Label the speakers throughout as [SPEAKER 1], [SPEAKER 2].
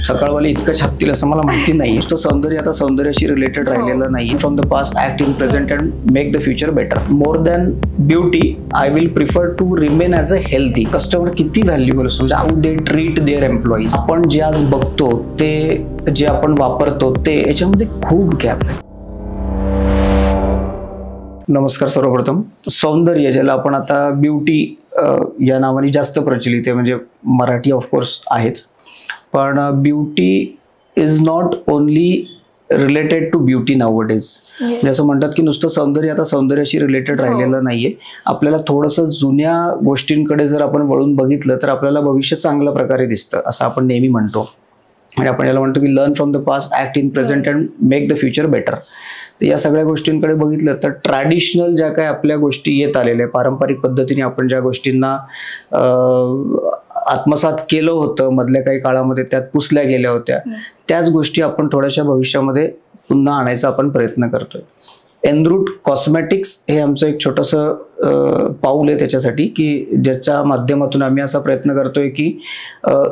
[SPEAKER 1] सकाळवाले इतकं छापतील असं मला माहिती नाही. तो सौंदर्य आता सौंदर्याशी रिलेटेड राहिलेलं नाही. From the past act in present and make the future better. More than beauty I will prefer to remain as a healthy. Customer किती व्हॅल्युएबल असतो, how they treat their employees. आपण जे आज बघतो ते जे आपण वापरतो ते याच्यामध्ये खूप गॅप आहे. नमस्कार. सर्वप्रथम सौंदर्य, ज्याला आपण आता ब्युटी या नावाने जास्त प्रचलित आहे, म्हणजे मराठी ऑफकोर्स आहेच, पण beauty is not only related to beauty nowadays. म्हणजे असं म्हणतात की नुसतं सौंदर्य आता सौंदर्याशी रिलेटेड राहिलेलं नाहीये. आपल्याला थोडंसं जुन्या गोष्टींकडे जर आपण वळून बघितलं तर आपल्याला भविष्य चांगल्या प्रकारे दिसतं, असं आपण नेहमी म्हणतो. आणि आपण याला म्हणतो की learn from the past, act in present and make the future better. तर या सगळ्या गोष्टींकडे बघितलं तर ट्रॅडिशनल ज्या काही आपल्या गोष्टी येत आलेल्या, पारंपरिक पद्धतीने आपण ज्या गोष्टींना आत्मसात केलं होतं मधल्या काही काळामध्ये, त्यात पुसल्या गेल्या होत्या, त्याच गोष्टी आपण थोड्याशा भविष्यामध्ये पुन्हा आणायचा आपण प्रयत्न करतोय. एनरूट कॉस्मेटिक्स हे आमचं एक छोटंसं पाऊल आहे त्याच्यासाठी, की ज्याच्या माध्यमातून आम्ही असा प्रयत्न करतोय की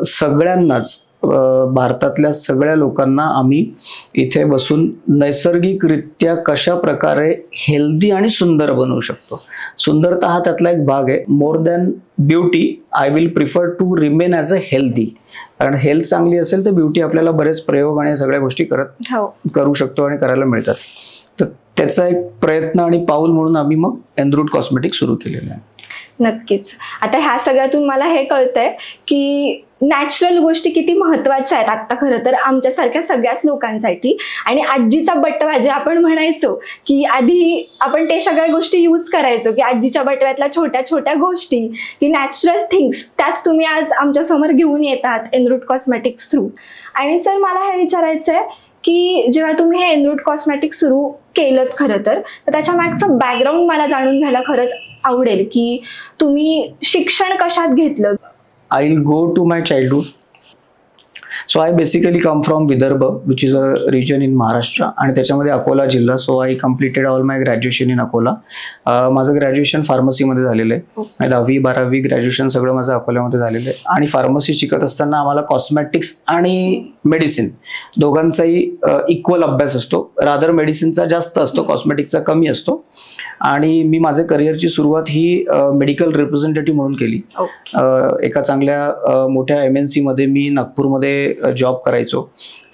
[SPEAKER 1] सगळ्यांनाच, भारतातल्या सगळ्या लोकांना आम्ही इथे बसून नैसर्गिकरित्या कशा प्रकारे हेल्दी आणि सुंदर बनवू शकतो. सुंदरता हा त्यातला एक भाग आहे. More than beauty I will prefer to remain as a healthy. कारण हेल्थ चांगली असेल तर ब्युटी आपल्याला बरेच प्रयोग आणि सगळ्या गोष्टी करू शकतो आणि करायला मिळतात. तर त्याचा एक प्रयत्न आणि पाऊल म्हणून आम्ही मग एनरूट कॉस्मेटिक सुरू केलेलं आहे.
[SPEAKER 2] नक्कीच. आता ह्या सगळ्यातून मला हे कळतंय की नॅचरल गोष्टी किती महत्वाच्या आहेत आता खरं तर आमच्यासारख्या सगळ्याच लोकांसाठी. आणि आजीचा बटवा जे आपण म्हणायचो की आधी आपण ते सगळ्या गोष्टी यूज करायचो, की आजीच्या बटव्यातल्या छोट्या छोट्या गोष्टी, की नॅचरल थिंग्स, त्याच तुम्ही आज आमच्या समोर घेऊन येतात एनरूट कॉस्मेटिक्स थ्रू. आणि सर मला हे विचारायचं आहे की जेव्हा तुम्ही हे एनरूट कॉस्मेटिक सुरू केलं खरं तर त्याच्या मागचं बॅकग्राऊंड मला जाणून घ्यायला खरंच आवडेल, की तुम्ही शिक्षण कशात घेतलं?
[SPEAKER 1] I'll go to my childhood. So I basically come from Vidarbha, which is a region in Maharashtra, आणि त्याच्यामध्ये अकोला जिल्हा. So I completed all my graduation in Akola. माझं ग्रॅज्युएशन फार्मसीमध्ये झालेलं आहे. 10वी 12वी ग्रॅज्युएशन सगळं माझं अकोल्यामध्ये झालेलं आहे. आणि फार्मसी शिकत असताना आम्हाला कॉस्मॅटिक्स आणि मेडिसिन दोघांचाही इक्वल अभ्यास असतो. रादर मेडिसिनचा जास्त असतो, कॉस्मॅटिकचा कमी असतो. आणि मी माझ्या करिअरची सुरुवात ही मेडिकल रिप्रेझेंटेटिव्ह म्हणून केली. एका चांगल्या मोठ्या MNC मध्ये मी नागपूरमध्ये जॉब करायचो.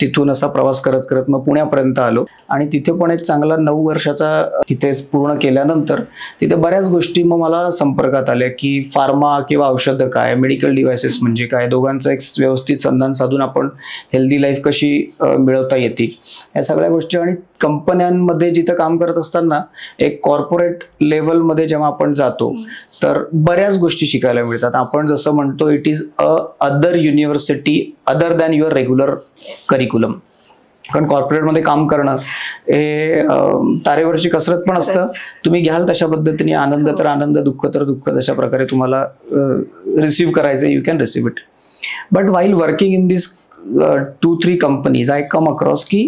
[SPEAKER 1] तिथून असा प्रवास करत करत मग पुण्यापर्यंत आलो. आणि तिथे पण एक चांगला 9 वर्षाचा तिथे पूर्ण केल्यानंतर तिथे बऱ्याच गोष्टी मग मला संपर्कात आल्या, की फार्मा किंवा औषधं काय, मेडिकल डिव्हायसेस म्हणजे काय, दोघांचा एक व्यवस्थित संधान साधून आपण हेल्दी लाईफ कशी मिळवता येते, या सगळ्या गोष्टी. आणि कंपन्यांमध्ये जिथं काम करत असताना एक कॉर्पोरेट लेवलमध्ये जेव्हा आपण जातो तर बऱ्याच गोष्टी शिकायला मिळतात. आपण जसं म्हणतो it is other university other than your regular curriculum. कारण कॉर्पोरेटमध्ये काम करणं हे तारेवरची कसरत पण असतं. तुम्ही घ्याल तशा पद्धतीने, आनंद तर आनंद, दुःख तर दुःख, तशा प्रकारे तुम्हाला रिसीव्ह करायचं, you can receive it. But while working in this 2-3 companies I come across की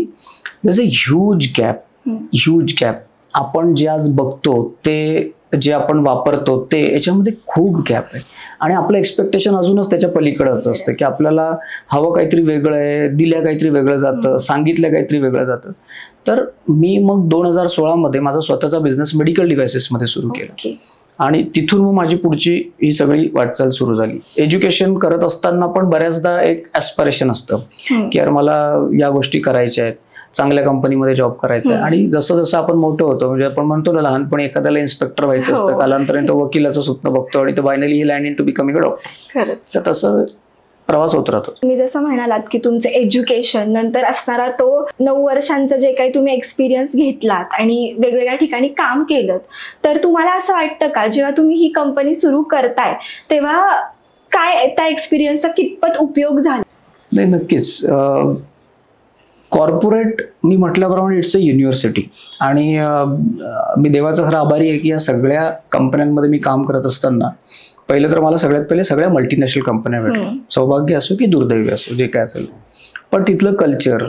[SPEAKER 1] there is a huge gap. आपण जे आज बघतो ते जे आपण वापरतो ते याच्यामध्ये खूप गॅप आहे. आणि आपलं एक्सपेक्टेशन अजूनच त्याच्या पलीकडचं असतं, की आपल्याला हवं काहीतरी वेगळं आहे, दिल्या काहीतरी वेगळं जातं, सांगितलं काहीतरी वेगळं जातं. तर मी मग 2016 मध्ये माझा स्वतःचा बिझनेस मेडिकल डिव्हायसेसमध्ये सुरू केला. आणि तिथून मग माझी पुढची ही सगळी वाटचाल सुरू झाली. एज्युकेशन करत असताना पण बऱ्याचदा एक ॲस्पिरेशन असतं की यार मला या गोष्टी करायच्या आहेत, चांगल्या कंपनीमध्ये जॉब करायचा आहे. आणि जसं जसं आपण मोठं होतो, म्हणजे आपण म्हणतो ना लहानपणी एखाद्याला इन्स्पेक्टर व्हायचं असतं, कालांतराने तो वकिलाचं स्वप्न बघतो आणि तो finally he land into becoming a doctor. तर तसं प्रवास होत राहतो.
[SPEAKER 2] तुम्ही जसं म्हणालात की तुमचं एज्युकेशन नंतर असणारा तो 9 वर्षांचं जे काही तुम्ही एक्सपिरियन्स घेतलात आणि वेगवेगळ्या ठिकाणी काम केलं, तर तुम्हाला असं वाटतं का जेव्हा तुम्ही ही कंपनी सुरू करताय तेव्हा काय त्या एक्सपिरियन्सचा कितपत उपयोग झाला?
[SPEAKER 1] नाही, नक्कीच. कॉर्पोरेट मी म्हटल्याप्रमाणे इट्स अ युनिव्हर्सिटी. आणि मी देवाचा खरा आभारी आहे की या सगळ्या कंपन्यांमध्ये मी काम करत असताना पहिलं तर मला सगळ्यात पहिले सगळ्या मल्टीनॅशनल कंपन्या भेटल्या. सौभाग्य असो की दुर्दैवी असो, जे काय असेल. पण तिथलं culture,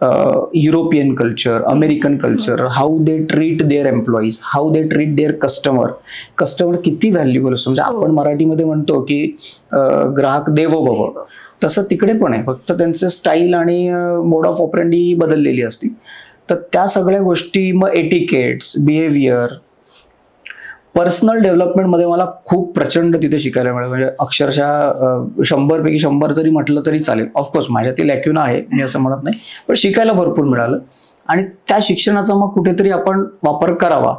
[SPEAKER 1] European culture, American culture, how they treat their employees, how they treat their customer किती व्हॅल्युएबल असतो. म्हणजे आपण मराठीमध्ये म्हणतो की ग्राहक देवो भव, तसं तिकडे पण आहे, फक्त त्यांचं स्टाईल आणि मोड ऑफ ऑपरेंडी बदललेली असती. तर त्या सगळ्या गोष्टी, मग एटिकेट्स, बिहेवियर, पर्सनल डेव्हलपमेंटमध्ये मला खूप प्रचंड तिथे शिकायला मिळालं. म्हणजे अक्षरशः 100 पैकी 100 तरी म्हटलं तरी चालेल. ऑफकोर्स माझ्यातील लॅक्युना आहे, मी असं म्हणत नाही, पण शिकायला भरपूर मिळालं. आणि त्या शिक्षणाचा मग कुठेतरी आपण वापर करावा.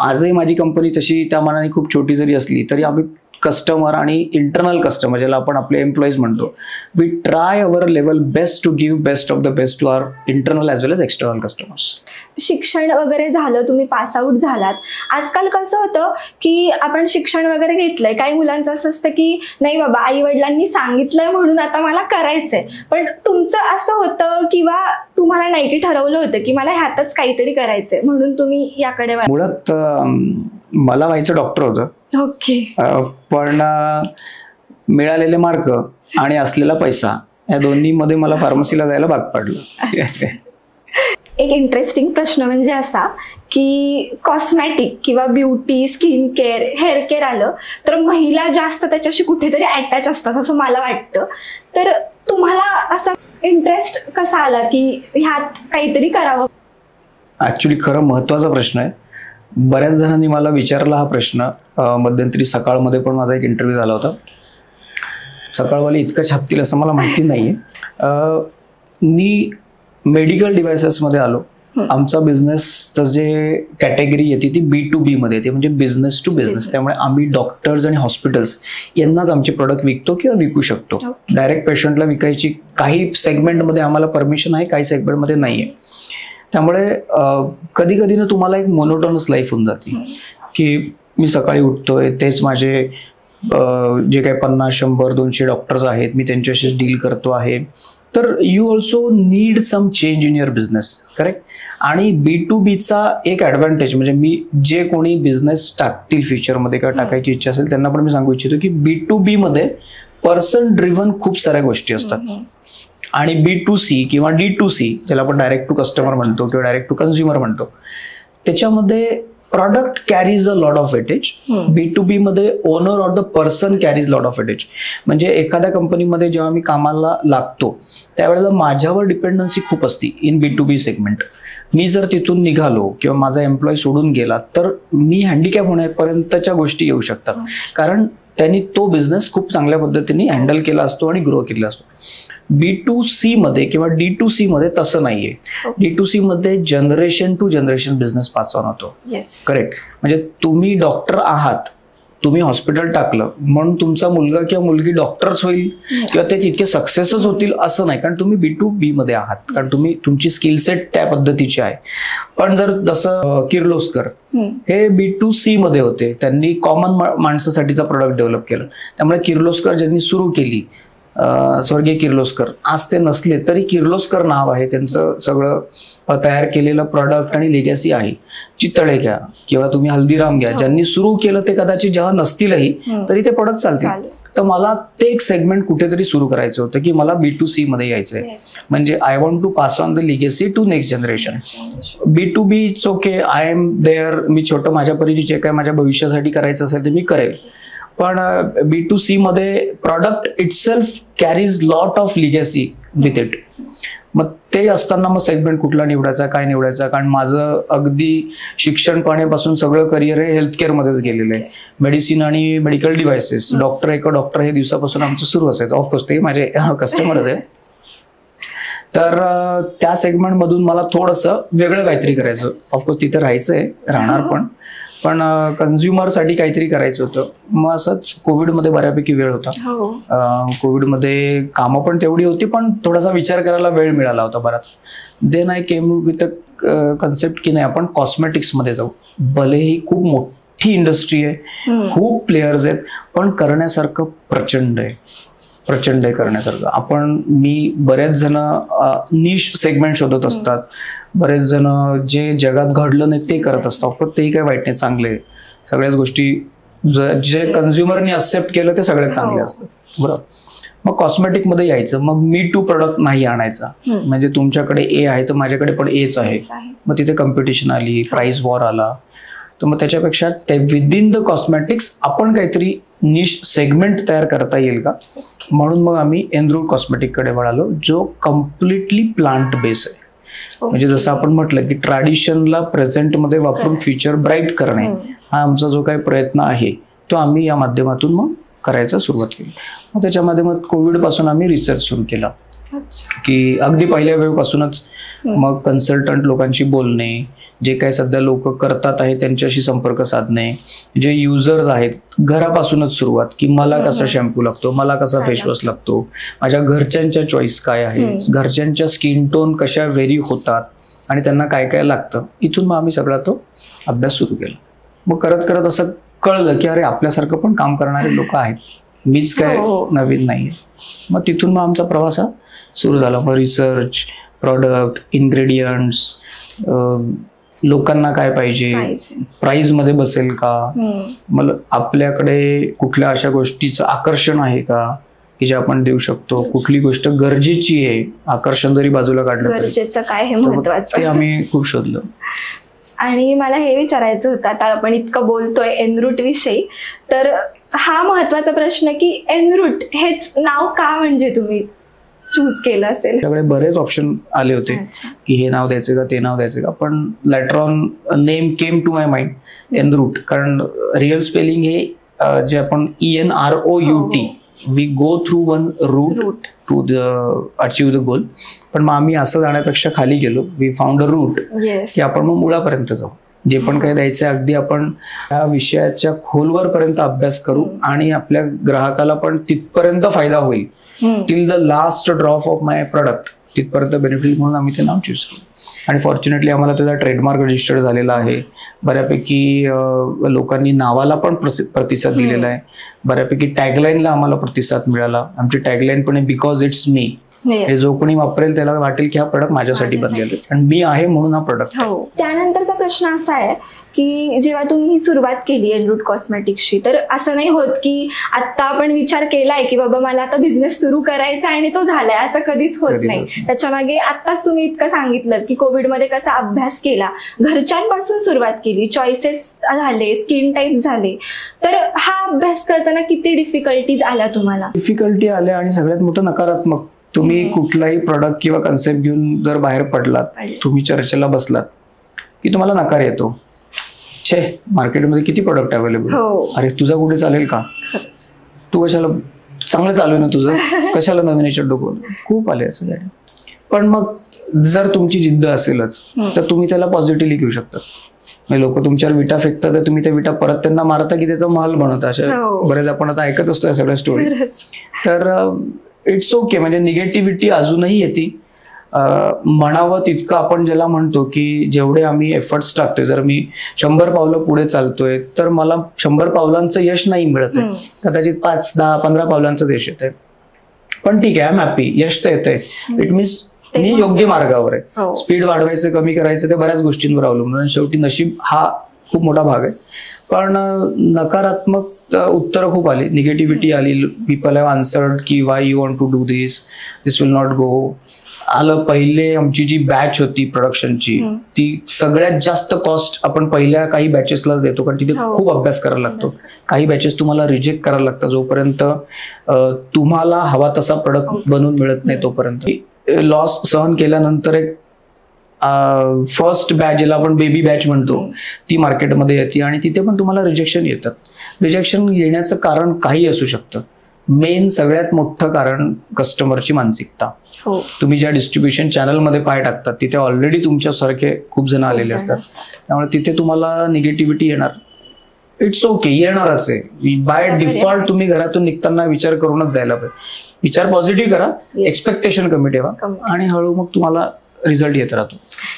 [SPEAKER 1] आजही माझी कंपनी तशी त्या मानाने खूप छोटी जरी असली तरी आम्ही कस्टमर आणि इंटरनल कस्टमर, ज्याला आपण आपले एम्प्लॉईज म्हणतो, we try our level best to give best of the best to our internal as well as external customers.
[SPEAKER 2] शिक्षण वगैरे झालं, तुम्ही पास आउट झालात. आजकाल कसं होतं की आपण शिक्षण वगैरे घेतलंय, काही मुलांचं असं असतं की नाही बाबा आई वडिलांनी सांगितलंय म्हणून आता मला करायचंय. पण तुमचं असं होतं किंवा तुम्हाला नाही की ठरवलं होतं की मला ह्यातच काहीतरी करायचंय म्हणून तुम्ही याकडे
[SPEAKER 1] मुळात मला व्हायचं डॉक्टर होतं.
[SPEAKER 2] ओके.
[SPEAKER 1] पण मिळालेले मार्क आणि असलेला पैसा या दोन्हीमध्ये मला फार्मसीला जायला भाग पडलं.
[SPEAKER 2] एक इंटरेस्टिंग प्रश्न म्हणजे असा की कॉस्मॅटिक किंवा beauty, skin care, hair care आलं तर महिला जास्त त्याच्याशी कुठेतरी अटॅच असतात असं मला वाटतं. तर तुम्हाला असा इंटरेस्ट कसा आला की ह्यात काहीतरी करावं?
[SPEAKER 1] ऍक्च्युली खरं महत्वाचा प्रश्न आहे. बऱ्याच जणांनी मला विचारला हा प्रश्न. मध्यंतरी सकाळमध्ये पण माझा एक इंटरव्ह्यू झाला होता. सकाळवाले इतकं छापतील असं मला माहिती नाहीये. मी मेडिकल डिव्हायसेसमध्ये आलो. आमचा बिझनेसचं जे कॅटेगरी येते ती B2B मध्ये येते, म्हणजे बिझनेस टू बिझनेस. त्यामुळे आम्ही डॉक्टर्स आणि हॉस्पिटल्स यांनाच आमचे प्रोडक्ट विकतो किंवा विकू शकतो. डायरेक्ट पेशंटला विकायची काही सेगमेंटमध्ये आम्हाला परमिशन आहे, काही सेगमेंटमध्ये नाही आहे. त्यामुळे कधी कधी ना तुम्हाला एक मोनोटोनस लाईफ होऊन जाते की मी सकाळी उठतोय, तेच माझे जे काही 50, 100, 200 डॉक्टर्स आहेत, मी त्यांच्याशी डील करतो आहे. तर you also need some change in your business, correct. आणि B2Bचा एक ॲडव्हान्टेज म्हणजे मी जे कोणी बिझनेस टाकतील फ्युचरमध्ये किंवा टाकायची इच्छा असेल त्यांना पण मी सांगू इच्छितो की B2B मध्ये पर्सन ड्रिव्हन खूप साऱ्या गोष्टी असतात. आणि B2C किंवा D2C, ज्याला आपण डायरेक्ट टू कस्टमर म्हणतो किंवा डायरेक्ट टू कन्झ्युमर म्हणतो, त्याच्यामध्ये product carries a lot of weightage. B2B मध्ये owner or the person carries lot of weightage. म्हणजे एखाद्या कंपनीमध्ये जेव्हा मी कामाला लागतो त्यावेळेला माझ्यावर डिपेंडन्सी खूप असते इन B2B सेगमेंट. मी जर तिथून निघालो किंवा माझा एम्प्लॉई सोडून गेला तर मी हँडिकॅप होण्यापर्यंतच्या गोष्टी येऊ शकतात, कारण त्यांनी तो बिझनेस खूप चांगल्या पद्धतीने हँडल केला असतो आणि ग्रो केला असतो. B2C मध्ये किंवा D2C मध्ये तसं नाहीये. D2C मध्ये generation to generation business pass on होतो. करेक्ट. म्हणजे तुम्ही डॉक्टर आहात, तुम्ही हॉस्पिटल टाकलं म्हणून तुमचा मुलगा किंवा मुलगी डॉक्टरच होईल किंवा ते तितके सक्सेसच होतील असं नाही, कारण तुम्ही B2B मध्ये आहात, कारण तुम्ही तुमची स्किल सेट त्या पद्धतीची आहे. पण जर जसं किर्लोस्कर हे B2C मध्ये होते, त्यांनी कॉमन माणसासाठीचा प्रोडक्ट डेव्हलप केलं. त्यामुळे किर्लोस्कर ज्यांनी सुरू केली, स्वर्गीय किर्लोस्कर, आज ते नसले तरी किर्लोस्कर नाव आहे, त्यांचं सगळं तयार केलेलं प्रॉडक्ट आणि लेगॅसी आहे. चितळे घ्या किंवा तुम्ही हल्दीराम घ्या, ज्यांनी सुरू केलं ते कदाचित जेव्हा नसतीलही तरी ते प्रोडक्ट चालतील. तर मला ते एक सेगमेंट कुठेतरी सुरू करायचं होतं की मला B2C मध्ये यायचंय. म्हणजे I want to pass on the legacy to next generation. B2B it's okay, I am there. मी छोटं माझ्या परीने जे काय माझ्या भविष्यासाठी करायचं असेल ते मी करेल. पण B2C मध्ये product itself carries lot of legacy with it. मग ते असताना मग सेगमेंट कुठला निवडायचा, काय निवडायचा, कारण माझं अगदी शिक्षण पाण्यापासून सगळं करिअर हे हेल्थकेअर मध्येच गेलेलं आहे. मेडिसिन आणि मेडिकल डिव्हायसेस, डॉक्टर हे दिवसापासून आमचं सुरू असायचं. ऑफकोर्स ते माझे कस्टमरच आहे. तर त्या सेगमेंटमधून मला थोडंसं वेगळं काहीतरी करायचं. ऑफकोर्स तिथे राहायचंय, राहणार पण कन्झ्युमरसाठी काहीतरी करायचं होतं. मग असंच कोविडमध्ये बऱ्यापैकी वेळ होता. कोविडमध्ये कामं पण तेवढी होती, पण थोडासा विचार करायला वेळ मिळाला होता बराच. Then I came with a concept की नाही आपण कॉस्मेटिक्समध्ये जाऊ. भलेही खूप मोठी इंडस्ट्री आहे, खूप प्लेयर्स आहेत, पण करण्यासारखं प्रचंड आहे करण्यासारखं. मी बरेच जण निश सेगमेंट शोधत असतात, बरेच जण जे जगात घडलं नाही ते करत असतात. ऑफकोर्स तेही काही वाईट नाही, चांगले. सगळ्याच गोष्टी जे कन्झ्युमरनी एक्सेप्ट केलं ते सगळ्यात चांगले असतात, बरोबर. मग कॉस्मेटिक मध्ये यायचं, मग मी टू प्रोडक्ट नाही आणायचा. म्हणजे तुमच्याकडे ए आहे तर माझ्याकडे पण एच आहे, मग तिथे कॉम्पिटिशन आली, प्राइस वॉर आला. तर मग त्याच्यापेक्षा विदिन द कॉस्मेटिक्स आपण काहीतरी निश सेगमेंट तयार करता येईल का, म्हणून मग आम्ही एनरूट कॉस्मेटिककडे वळालो, जो कम्प्लिटली प्लांट बेस आहे. म्हणजे जसं आपण म्हटलं की ट्रॅडिशनला प्रेझेंटमध्ये वापरून फ्युचर ब्राईट करणे हा आमचा जो काही प्रयत्न आहे तो आम्ही या माध्यमातून मग करायला सुरुवात केली. मग त्याच्यामध्ये मग कोविड पासून आम्ही रिसर्च सुरू केला की अगदी पहिल्या वेळपासूनच मग कन्सल्टंट लोकांशी बोलणे, जे काही सध्या लोक करतात आहे त्यांच्याशी संपर्क साधणे, जे युजर्स आहेत घरापासूनच सुरुवात की मला कसा शॅम्पू लागतो, मला कसा फेसवॉश लागतो, माझ्या घरच्यांच्या चॉईस काय आहे, घरच्यांच्या स्किन टोन कशा व्हेरी होतात आणि त्यांना काय काय लागतं. इथून मग आम्ही सगळा तो अभ्यास सुरू केला. मग करत करत असं कळलं की अरे आपल्यासारखं पण काम करणारे लोक आहेत, मीच काय नवीन नाहीये. मग तिथून मग आमचा प्रवास हा सुरू झाला. मग रिसर्च, प्रॉडक्ट, इन्ग्रेडियंट्स, लोकांना काय पाहिजे, प्राइस मध्ये बसेल का, मला आपल्याकडे कुठल्या अशा गोष्टीचं आकर्षण आहे का की जे आपण देऊ शकतो, कुठली गोष्ट गरजेची आहे, आकर्षण जरी बाजूला काढलं
[SPEAKER 2] गरजेचं काय हे महत्वाचं
[SPEAKER 1] ते आम्ही खूप शोधलं.
[SPEAKER 2] आणि मला हे विचारायचं होतं, आता आपण इतकं बोलतोय एनरूट विषयी, तर हा महत्वाचा प्रश्न की एनरूट हेच नाव का म्हणजे तुम्ही चूज केलं असेल?
[SPEAKER 1] त्याकडे बरेच ऑप्शन आले होते की हे नाव द्यायचे का ते नाव द्यायचे का, पण later on name came to my mind Enroute. कारण रिअल स्पेलिंग हे जे आपण ENROUT, we go through one route to achieve the goal. पण मग आम्ही असं जाण्यापेक्षा खाली गेलो, वी फाउंड अ रूट की आपण मग मुळापर्यंत जाऊ, जे पण काही द्यायचं अगदी आपण त्या विषयाच्या खोलवर पर्यंत अभ्यास करू आणि आपल्या ग्राहकाला पण तिथपर्यंत फायदा होईल, till the last drop of my product, तिथपर्यंत बेनिफिट म्हणून आम्ही ते नाव चूज केलं. आणि फॉर्च्युनेटली आम्हाला त्याचा ट्रेडमार्क रजिस्टर झालेला आहे. बऱ्यापैकी लोकांनी नावाला पण प्रतिसाद दिलेला आहे. बऱ्यापैकी टॅगलाईनला आम्हाला प्रतिसाद मिळाला. आमची टॅगलाईन पण आहे बिकॉज इट्स मी. हे जो कोणी वापरेल त्याला वाटेल की हा प्रोडक्ट माझ्यासाठी बनलेला आहे आणि मी आहे म्हणून हा प्रोडक्ट.
[SPEAKER 2] त्यानंतरचा प्रश्न असा आहे की जेव्हा तुम्ही ही सुरुवात केली एनरूट कॉस्मेटिक्सची, तर असं नाही होत की आता आपण विचार केलाय की बाबा मला आता बिझनेस सुरू करायचा आणि तो झालाय, असं कधीच होत नाही. त्याच्या मागे आताच तुम्ही इतकं सांगितलं की कोविडमध्ये कसा अभ्यास केला, घरच्यांपासून सुरुवात केली, चॉईसेस झाले, स्किन टाईप झाले, तर हा अभ्यास करताना किती डिफिकल्टीज आल्या तुम्हाला?
[SPEAKER 1] डिफिकल्टी आल्या आणि सगळ्यात मोठं नकारात्मक. तुम्ही कुठलाही प्रोडक्ट किंवा कन्सेप्ट घेऊन जर बाहेर पडलात, तुम्ही चर्चेला बसलात की तुम्हाला नकार येतो. छे, मार्केटमध्ये किती प्रोडक्ट अवेलेबल, अरे तुझा कुठे चालेल का, तू कशाला, चांगलं चालू आहे ना तुझं, कशाला नवीन याच्यात डोकं, खूप आले असं. पण मग जर तुमची जिद्द असेलच तर तुम्ही त्याला पॉझिटिव्हली घेऊ शकता. म्हणजे लोक तुमच्यावर विटा फेकतात तर तुम्ही त्या विटा परत त्यांना मारता की त्याचा महल बनवता. अशा बरेच आपण आता ऐकत असतो या सगळ्या स्टोरी. तर इट्स ओके, म्हणजे निगेटिव्हिटी अजूनही येते. म्हणावं तितकं आपण ज्याला म्हणतो की जेवढे आम्ही एफर्ट्स टाकतोय, जर मी 100 पावलं पुढे चालतोय तर मला 100 पावलांचं यश नाही मिळत आहे, कदाचित 5, 10, 15 पावलांचं यश येत आहे. पण ठीक आहे, आय एम हॅपी, यश तर येत आहे. इट मीन्स मी योग्य मार्गावर आहे. स्पीड वाढवायचं कमी करायचं ते बऱ्याच गोष्टींवर अवलंबून आणि शेवटी नशीब हा खूप मोठा भाग आहे. पण नकारात्मक उत्तर खूप आली, निगेटिव्हिटी आली. पीपल हॅव आन्सर्ड की why you want to do this will not go. आलं पहिले आमची जी बॅच होती प्रोडक्शनची, ती सगळ्यात जास्त कॉस्ट आपण पहिल्या काही बॅचेसलाच देतो, कारण तिथे खूप अभ्यास करायला लागतो. काही बॅचेस तुम्हाला रिजेक्ट करायला लागतात जोपर्यंत तुम्हाला हवा तसा प्रोडक्ट बनवून मिळत नाही तोपर्यंत. लॉस सहन केल्यानंतर एक फर्स्ट बॅच, ज्याला आपण बेबी बॅच म्हणतो, ती मार्केटमध्ये येते आणि तिथे पण तुम्हाला रिजेक्शन येतात. रिजेक्शन येण्याचं कारण काही असू शकतं. मेन सगळ्यात मोठं कारण कस्टमरची मानसिकता. तुम्ही ज्या डिस्ट्रीब्युशन चॅनलमध्ये पाय टाकतात तिथे ऑलरेडी तुमच्यासारखे खूप जण आलेले असतात, त्यामुळे तिथे तुम्हाला निगेटिव्हिटी येणार. इट्स ओके, येणारच आहे. बाय डिफॉल्ट तुम्ही घरातून निघताना विचार करूनच जायला पाहिजे. विचार पॉझिटिव्ह करा, एक्सपेक्टेशन कमी ठेवा आणि हळू मग तुम्हाला रिझल्ट येत राहतो.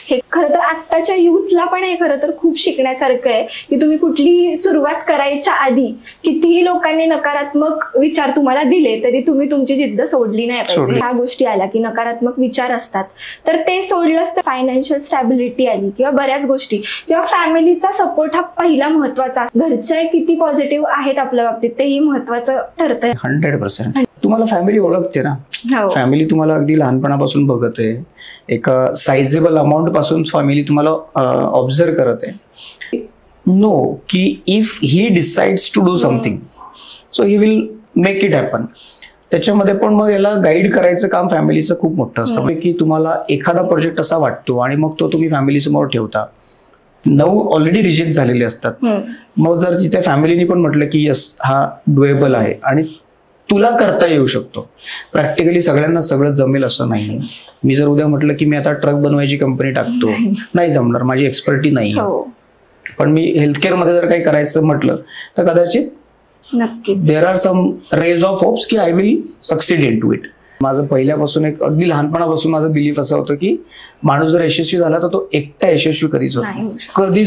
[SPEAKER 2] हे खरं तर आत्ताच्या युथला पण हे खरं तर खूप शिकण्यासारखं आहे की तुम्ही कुठली सुरुवात करायच्या आधी कितीही लोकांनी नकारात्मक विचार तुम्हाला दिले तरी तुम्ही तुमची जिद्द सोडली नाही पाहिजे. ह्या गोष्टी आल्या की नकारात्मक विचार असतात तर ते सोडलंच तर फायनान्शियल स्टॅबिलिटी आली किंवा बऱ्याच गोष्टी किंवा फॅमिलीचा सपोर्ट हा पहिला महत्वाचा. घरचे किती पॉझिटिव्ह आहेत आपल्या बाबतीत तेही महत्वाचं ठरतंय.
[SPEAKER 1] 100%. तुम्हाला फॅमिली ओळखते ना,
[SPEAKER 2] हो.
[SPEAKER 1] फॅमिली तुम्हाला अगदी लहानपणापासून बघत आहे, एका साइजेबल अमाऊंट पासून फॅमिली तुम्हाला ऑब्झर्व करत आहे. नो की if he decides to do something so he will make it happen. त्याच्यामध्ये पण मग याला गाईड करायचं काम फॅमिलीचं खूप मोठं असतं. की तुम्हाला एखादा प्रोजेक्ट असा वाटतो आणि मग तो तुम्ही फॅमिली समोर ठेवता, 9 ऑलरेडी रिजेक्ट झालेले असतात. मग जर तिथे फॅमिलीने पण म्हटलं की यस हा डुएबल आहे आणि तुला करता येऊ शकतो, प्रॅक्टिकली सगळ्यांना सगळं जमेल असं नाही. मी जर उद्या म्हटलं की मी आता ट्रक बनवायची कंपनी टाकतो, नाही जमणार, माझी एक्सपर्टी नाही. पण मी हेल्थकेअर मध्ये जर काही करायचं म्हटलं तर कदाचित there are some rays of hopes की I will succeed in to it. माझं पहिल्यापासून एक अगदी लहानपणापासून माझं बिलीफ असं होतं की माणूस जर यशस्वी झाला तर तो एकटा यशस्वी कधीच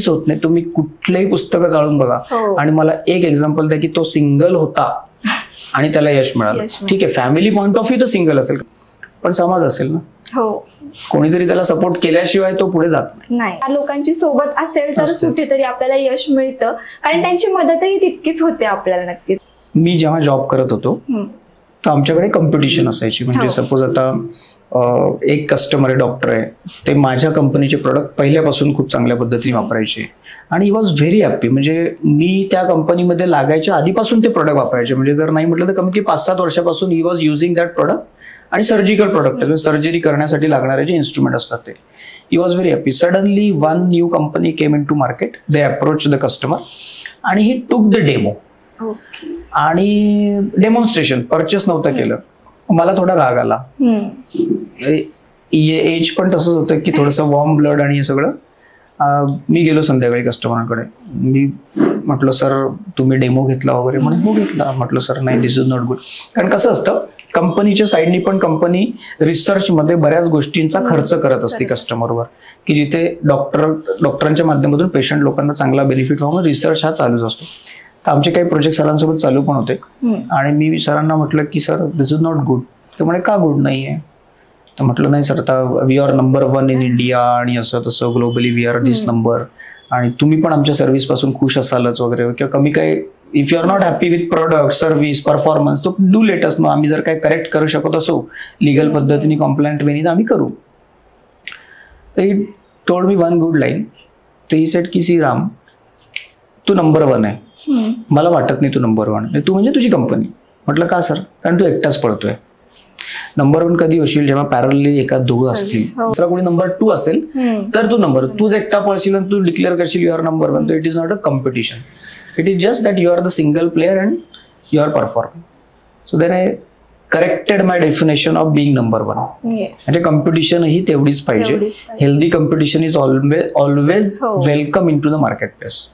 [SPEAKER 1] होत नाही. तुम्ही कुठलेही पुस्तकं चाळून बघा आणि मला एक एक्झाम्पल द्या की तो सिंगल होता आणि त्याला यश मिळालं. ठीक आहे, फॅमिली पॉइंट ऑफ व्ह्यू तर सिंगल असेल, पण समाज असेल ना, कोणीतरी त्याला सपोर्ट केल्याशिवाय तो पुढे जात
[SPEAKER 2] नाही. लोकांची सोबत असेल तर कुठेतरी आपल्याला यश मिळतं, कारण त्यांची मदतही तितकीच होते आपल्याला. नक्कीच
[SPEAKER 1] मी जेव्हा जॉब करत होतो तर आमच्याकडे कॉम्पिटिशन असायची. म्हणजे सपोज आता एक कस्टमर आहे, डॉक्टर आहे, ते माझ्या कंपनीचे प्रोडक्ट पहिल्यापासून खूप चांगल्या पद्धतीने वापरायचे आणि ही वॉज व्हेरी हॅप्पी. म्हणजे मी त्या कंपनीमध्ये लागायच्या आधीपासून ते प्रोडक्ट वापरायचे. म्हणजे जर नाही म्हटलं तर कमी की 5-7 वर्षापासून he was using that product. आणि सर्जिकल प्रोडक्ट आहे, सर्जरी करण्यासाठी लागणारे जे इन्स्ट्रुमेंट असतात ते. He was very happy. Suddenly one new company came in to market. They approach the customer आणि ही टूक द डेमो आणि डेमॉन्स्ट्रेशन परचेस नव्हतं केलं. मला थोडा राग आला. एज पण तसंच होतं की थोडंसं वॉर्म ब्लड आणि हे सगळं. मी गेलो संध्याकाळी कस्टमरकडे. मी म्हटलं सर तुम्ही डेमो घेतला वगैरे, म्हणून हो घेतला. म्हटलं सर नाही, दिस इज नॉट गुड. कारण कसं असतं, कंपनीच्या साईडनी पण कंपनी रिसर्चमध्ये बऱ्याच गोष्टींचा खर्च करत असते कस्टमरवर, की जिथे डॉक्टरांच्या माध्यमातून पेशंट लोकांना चांगला बेनिफिट व्हावं, रिसर्च हा चालूच असतो. तर आमचे काही प्रोजेक्ट सरांसोबत चालू पण होते आणि मी सरांना म्हटलं की sir this is not good. तर म्हणे का गुड नाही आहे? तर म्हटलं नाही सर, आता we are number 1 in India आणि असं तसं globally we are this number, आणि तुम्ही पण आमच्या सर्व्हिस पासून खुश असालच वगैरे, किंवा कमी काही if you are not happy with product service performance तो डू लेट अस. मग आम्ही जर काही करेक्ट करू शकत असो लिगल पद्धतीने कॉम्प्लायंट वेनी तर आम्ही करू. तर he told me one good line. तर ही सेट की सी राम, तू नंबर 1 आहे, मला वाटत नाही तू नंबर 1. तू म्हणजे तुझी कंपनी. म्हटलं का सर? कारण तू एकटाच पळतोय. नंबर 1 कधी होशील जेव्हा पॅरलली एखाद दोघं असतील, दुसरा कोणी नंबर 2 असेल तर तूच एकटा पळशील आणि तू डिक्लेअर करशील युअर नंबर 1. तर it is not a competition. It is just that you are the single player and you are performing. So then I corrected my definition of being number 1. म्हणजे competition ही तेवढीच पाहिजे. Healthy competition is always welcome in to the market place.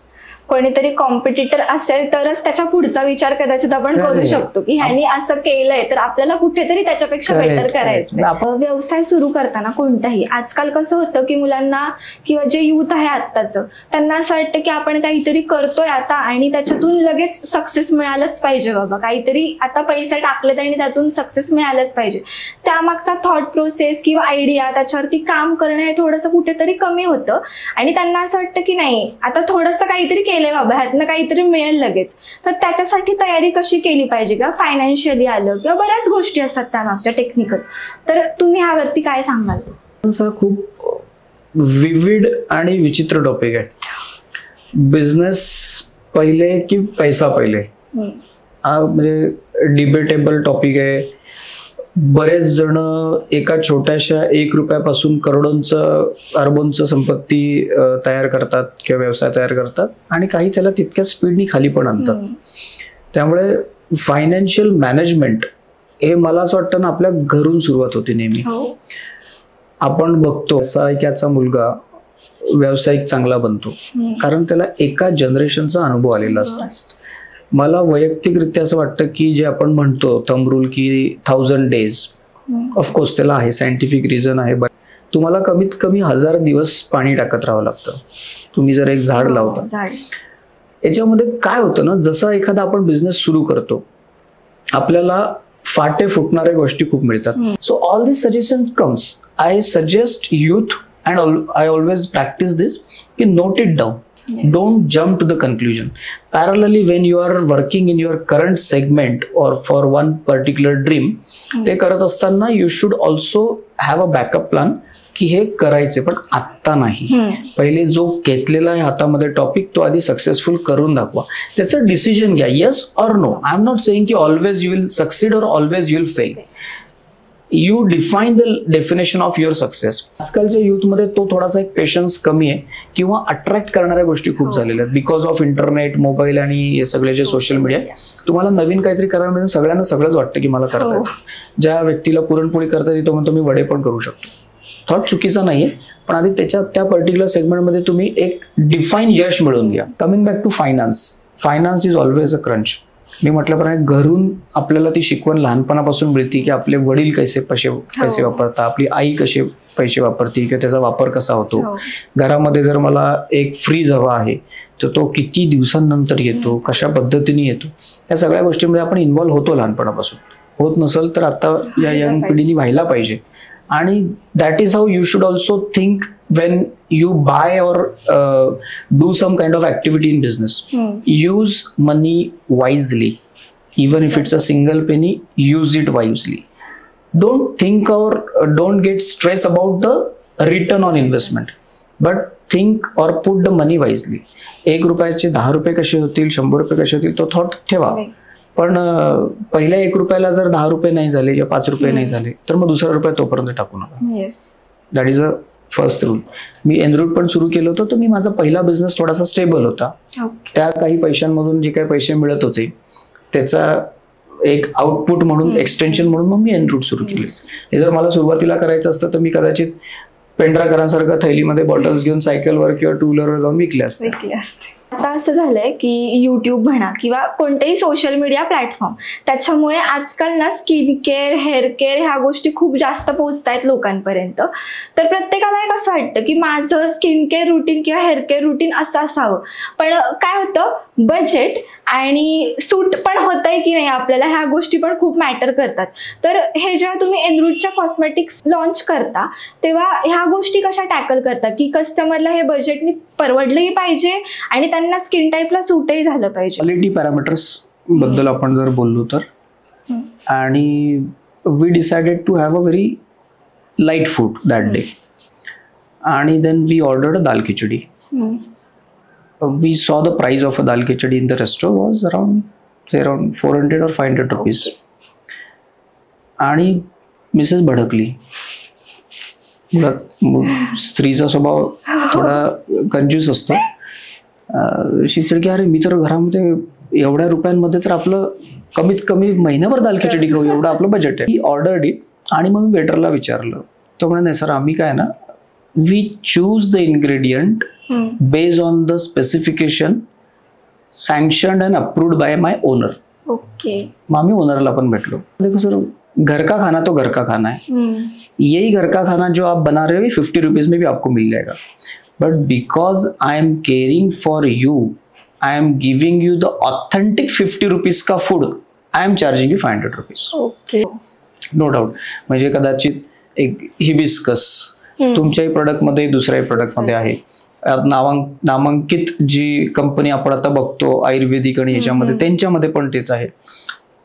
[SPEAKER 2] कोणीतरी competitor असेल तरच त्याच्या पुढचा विचार कदाचित आपण करू शकतो की ह्यानी असं केलंय तर आपल्याला कुठेतरी त्याच्यापेक्षा बेटर करायचं. व्यवसाय सुरू करताना कोणताही आजकाल कसं होतं की मुलांना किंवा जे युथ आहे आत्ताचं, त्यांना असं वाटतं की आपण काहीतरी करतोय आता आणि त्याच्यातून लगेच सक्सेस मिळालंच पाहिजे. बाबा काहीतरी आता पैसे टाकलेत आणि त्यातून सक्सेस मिळालंच पाहिजे. त्यामागचा थॉट प्रोसेस किंवा आयडिया त्याच्यावरती काम करणं हे थोडंसं कुठेतरी कमी होतं आणि त्यांना असं वाटतं की नाही आता थोडंसं काहीतरी बाबा ह्यातनं काहीतरी मिळेल लगेच. तर त्याच्यासाठी तयारी कशी केली पाहिजे, किंवा फायनान्शियली आलं किंवा बऱ्याच गोष्टी असतात त्यामागच्या टेक्निकल. तर तुम्ही ह्यावरती काय सांगाल?
[SPEAKER 1] खूप विविड आणि विचित्र टॉपिक आहे. बिझनेस पहिले की पैसा पहिले हा म्हणजे डिबेटेबल टॉपिक आहे. बरेच जण एका छोट्याशा 1 रुपयापासून करोडोंचं अरबोंचं संपत्ती तयार करतात किंवा व्यवसाय तयार करतात आणि काही त्याला तितक्या स्पीडनी खाली पण आणतात. त्यामुळे फायनान्शियल मॅनेजमेंट हे मला असं वाटतं ना आपल्या घरून सुरुवात होते नेहमी. आपण बघतो व्यावसायिकाचा मुलगा व्यावसायिक चांगला बनतो कारण त्याला एका जनरेशनचा अनुभव आलेला असतो. मला वैयक्तिकरित्या असं वाटतं की जे आपण म्हणतो थंब रूल की 1000 days, ऑफकोर्स त्याला आहे सायंटिफिक रिझन आहे. तुम्हाला कमीत कमी 1000 दिवस पाणी टाकत राहावं लागतं. तुम्ही जर एक झाड लावता, याच्यामध्ये काय होतं ना, जसं एखादा आपण बिझनेस सुरू करतो आपल्याला फाटे फुटणाऱ्या गोष्टी खूप मिळतात. So all this suggestion comes. I suggest youth and I always practise this की note it down. Don't jump to the conclusion. Parallelly, when you are working in your current segment or for one particular dream, ते करत असताना you should also have a backup plan की हे करायचे, पण आत्ता नाही. पहिले जो घेतलेला आहे हातामध्ये टॉपिक तो आधी सक्सेसफुल करून दाखवा. त्याचं डिसिजन घ्या, yes or no. I am not saying की ऑलवेज यू विल सक्सीड और always you will fail. You define the definition of your success. आजकालच्या युथमध्ये तो थोडासा एक पेशन्स कमी आहे किंवा अट्रॅक्ट करणाऱ्या गोष्टी खूप झालेल्या आहेत बिकॉज ऑफ इंटरनेट, मोबाईल आणि हे सगळे जे सोशल मीडिया. तुम्हाला नवीन काहीतरी करायला मिळेल, सगळ्यांना सगळंच वाटतं की मला करता येतं. ज्या व्यक्तीला पुरणपोळी करता येते तो म्हणतो मी वडे पण करू शकतो. थॉट चुकीचा नाहीये, पण आधी त्या पर्टिक्युलर सेगमेंटमध्ये तुम्ही एक डिफाईन यश मिळवून घ्या. Coming back to finance. Finance is always a crunch. मी म्हटल्याप्रमाणे घरून आपल्याला ती शिकवण लहानपणापासून मिळते की आपले वडील कसे पैसे वापरतात, आपली आई कसे पैसे वापरते किंवा त्याचा वापर कसा होतो. घरामध्ये जर मला एक फ्रीज हवा आहे तर तो किती दिवसांनंतर येतो, कशा पद्धतीने येतो, या सगळ्या गोष्टींमध्ये आपण इन्व्हॉल्व्ह होतो लहानपणापासून. होत नसेल तर आता या यंग पिढीने व्हायला पाहिजे. आणि that is how you should also think when you buy or do some kind of activity in business. Use money wisely. Even if it's a single penny, use it wisely. Don't think or don't get stressed about the return on investment, but think or put the money wisely. 1 रुपयाचे 10 रुपये कसे होतील, 100 रुपये कसे होतील, तो thought ठेवा. पण पहिल्या 1 रुपयाला जर 10 रुपये नाही झाले किंवा 5 रुपये नाही झाले तर मग दुसरा रुपया तोपर्यंत टाकू नका. That is a first rule. Me en route पण सुरू केलं होतं तर मी माझा पहिला बिझनेस थोडासा स्टेबल होता. त्या काही पैशांमधून जे काही पैसे मिळत होते त्याचा एक आउटपुट म्हणून, एक्सटेन्शन म्हणून मग मी एनरूट सुरू केले. हे जर मला सुरुवातीला करायचं असतं तर मी कदाचित पेंढराकरांसारखं थैलीमध्ये बॉटल्स घेऊन सायकलवर किंवा टू व्हीलरवर जाऊन विकले असते.
[SPEAKER 2] आता असं झालंय की यूट्यूब म्हणा किंवा कोणतेही सोशल मीडिया प्लॅटफॉर्म, त्याच्यामुळे आजकाल ना स्किन केअर, हेअर केअर ह्या गोष्टी खूप जास्त पोहोचतायत लोकांपर्यंत. तर प्रत्येकाला एक असं वाटतं की माझं स्किन केअर रुटीन किंवा हेअर केअर रुटीन असं असावं. पण काय होतं, बजेट आणि सूट पण होतंय की नाही आपल्याला, ह्या गोष्टी पण खूप मॅटर करतात. तर हे जेव्हा तुम्ही एनरूटच्या कॉस्मेटिक्स लॉन्च करता तेव्हा ह्या गोष्टी कशा टॅकल करता की कस्टमरला हे बजेटनी परवडलंही पाहिजे आणि त्यांना स्किन टाईपला सूटही झालं पाहिजे.
[SPEAKER 1] क्वालिटी पॅरामीटर्स बद्दल आपण जर बोललो तर, आणि we decided to have a very light food that day, आणि then we ordered dal khichdi. We saw the price of a dal khichdi in the restaurant was around 400 or 500 rupees. आणि मिसेस भडकली. स्त्रीचा स्वभाव थोडा कंजूस असतो. शी सेड की अरे मी तर घरामध्ये एवढ्या रुपयांमध्ये तर आपलं कमीत कमी महिनाभर दाल खिचडी खाऊ, एवढं आपलं बजेट आहे. ही ऑर्डर इट. आणि मग मी वेटरला विचारलं, तो म्हणे नाही सर आम्ही काय ना, we choose the ingredient based on the specification sanctioned and approved by my owner.
[SPEAKER 2] Okay.
[SPEAKER 1] मामी ओनरला पण भेटलो. देखो सर, घर का खाना तो घर का खाना है. यही घर का खाना जो आप बना रहे हो 50 रुपीज में भी आपको मिल जाएगा. But because I am caring for you, I am giving you the authentic 50 rupees का food, I am charging you 500 rupees.
[SPEAKER 2] Okay,
[SPEAKER 1] no doubt. म्हणजे कदाचित एक हिबिस्कस तुमच्याही प्रोडक्टमध्ये दुसऱ्याही प्रोडक्टमध्ये आहे. नामांकित जी कंपनी आपण आता बघतो आयुर्वेदिक आणि याच्यामध्ये, त्यांच्यामध्ये पण तेच आहे.